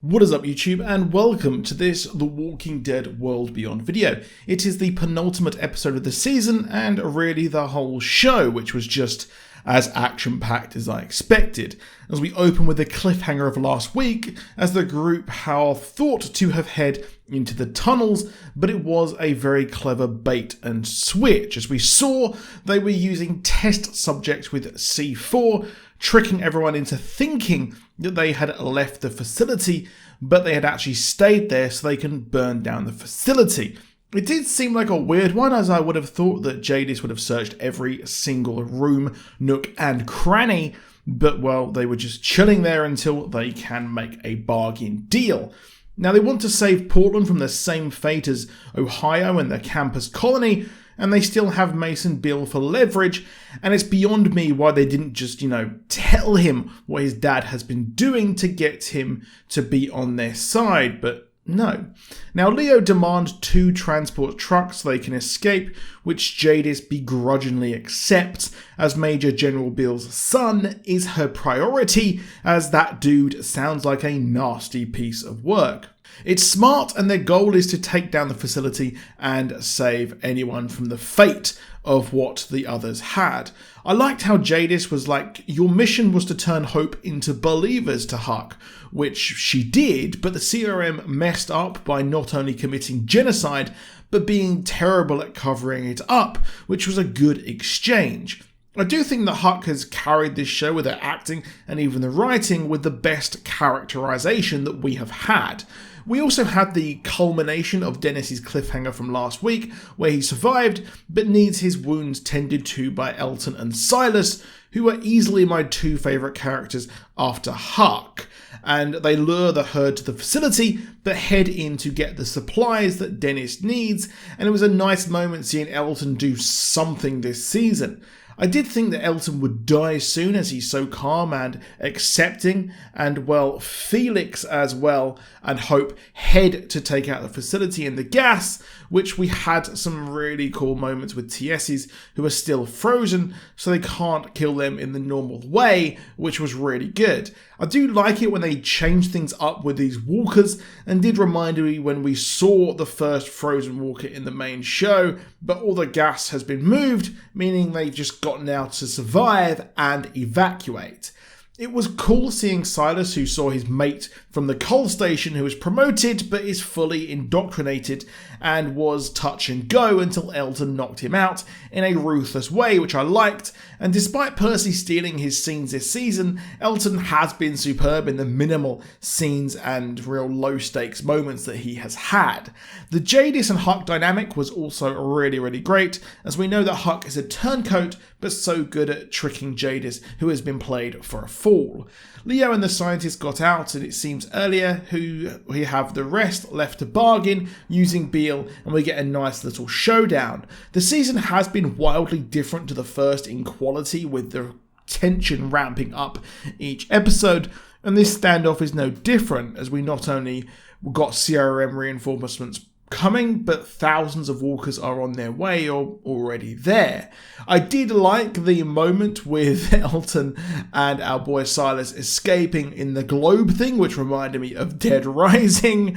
What is up YouTube, and welcome to this The Walking Dead World Beyond video. It is the penultimate episode of the season and really the whole show, which was just as action-packed as I expected, as we open with the cliffhanger of last week as the group are thought to have head into the tunnels, but it was a very clever bait and switch. As we saw, they were using test subjects with C4, tricking everyone into thinking that they had left the facility, but they had actually stayed there so they can burn down the facility. It did seem like a weird one, as I would have thought that Jadis would have searched every single room, nook and cranny, but well, they were just chilling there until they can make a bargain deal. Now they want to save Portland from the same fate as Ohio and the campus colony, and they still have Mason Beale for leverage, and it's beyond me why they didn't just, tell him what his dad has been doing to get him to be on their side, but no. Now Leo demands 2 transport trucks so they can escape, which Jadis begrudgingly accepts, as Major General Beale's son is her priority, as that dude sounds like a nasty piece of work. It's smart, and their goal is to take down the facility and save anyone from the fate of what the others had. I liked how Jadis was like, your mission was to turn hope into believers to Huck, which she did, but the CRM messed up by not only committing genocide, but being terrible at covering it up, which was a good exchange. I do think that Huck has carried this show with their acting and even the writing with the best characterization that we have had. We also had the culmination of Dennis's cliffhanger from last week, where he survived, but needs his wounds tended to by Elton and Silas, who are easily my 2 favourite characters after Huck. And they lure the herd to the facility, but head in to get the supplies that Dennis needs, and it was a nice moment seeing Elton do something this season. I did think that Elton would die soon, as he's so calm and accepting, and well, Felix as well and Hope head to take out the facility and the gas, which we had some really cool moments with TS's who are still frozen, so they can't kill them in the normal way, which was really good. I do like it when they change things up with these walkers, and did remind me when we saw the first frozen walker in the main show, but all the gas has been moved, meaning they've just gotten out to survive and evacuate. It was cool seeing Silas, who saw his mate from the coal station who was promoted but is fully indoctrinated, and was touch and go until Elton knocked him out in a ruthless way, which I liked. And despite Percy stealing his scenes this season, Elton has been superb in the minimal scenes and real low stakes moments that he has had. The Jadis and Huck dynamic was also really, really great, as we know that Huck is a turncoat but so good at tricking Jadis, who has been played for a fool. Leo and the scientists got out, and it seems earlier who we have the rest left to bargain using Beale, and we get a nice little showdown. The season has been wildly different to the first in quality, with the tension ramping up each episode, and this standoff is no different, as we not only got CRM reinforcements coming, but thousands of walkers are on their way or already there. I did like the moment with Elton and our boy Silas escaping in the globe thing, which reminded me of Dead Rising.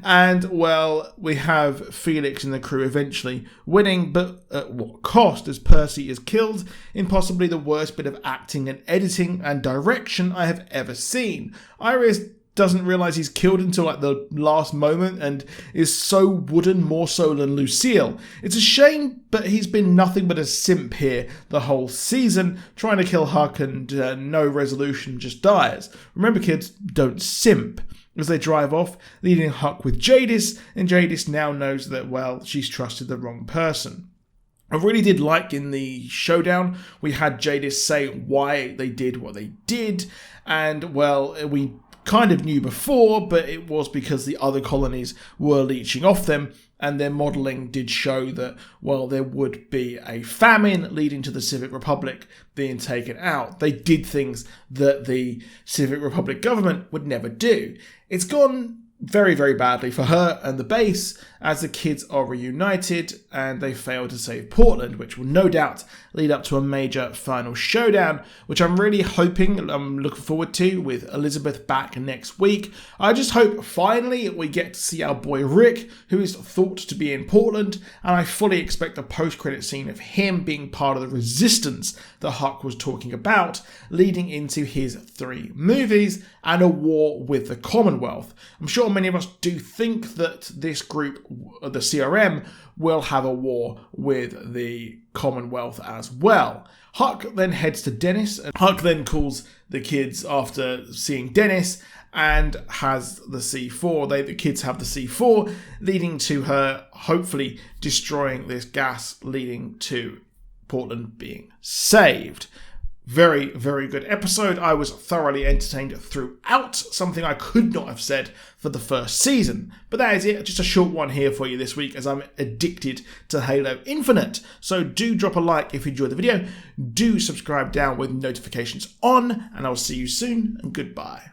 And well, we have Felix and the crew eventually winning, but at what cost, as Percy is killed in possibly the worst bit of acting and editing and direction I have ever seen. Iris doesn't realise he's killed until like the last moment, and is so wooden, more so than Lucille. It's a shame, but he's been nothing but a simp here the whole season, trying to kill Huck, and no resolution, just dies. Remember kids, don't simp. As they drive off, leading Huck with Jadis, and Jadis now knows that, well, she's trusted the wrong person. I really did like in the showdown, we had Jadis say why they did what they did, and well, we kind of knew before, but it was because the other colonies were leeching off them, and their modelling did show that, well, there would be a famine leading to the Civic Republic being taken out. They did things that the Civic Republic government would never do. It's gone very, very badly for her and the base as the kids are reunited and they fail to save Portland, which will no doubt lead up to a major final showdown, which I'm really hoping, I'm looking forward to, with Elizabeth back next week. I just hope finally we get to see our boy Rick, who is thought to be in Portland, and I fully expect a post-credit scene of him being part of the resistance that Huck was talking about, leading into his 3 movies and a war with the Commonwealth. I'm sure many of us do think that this group, the CRM, will have a war with the Commonwealth as well. Huck then heads to Dennis, and Huck then calls the kids after seeing Dennis and has the C4. The kids have the C4, leading to her hopefully destroying this gas, leading to Portland being saved. Very, very good episode. I was thoroughly entertained throughout, something I could not have said for the first season. But that is it, just a short one here for you this week as I'm addicted to Halo Infinite. So do drop a like if you enjoyed the video, do subscribe down with notifications on, and I'll see you soon, and goodbye.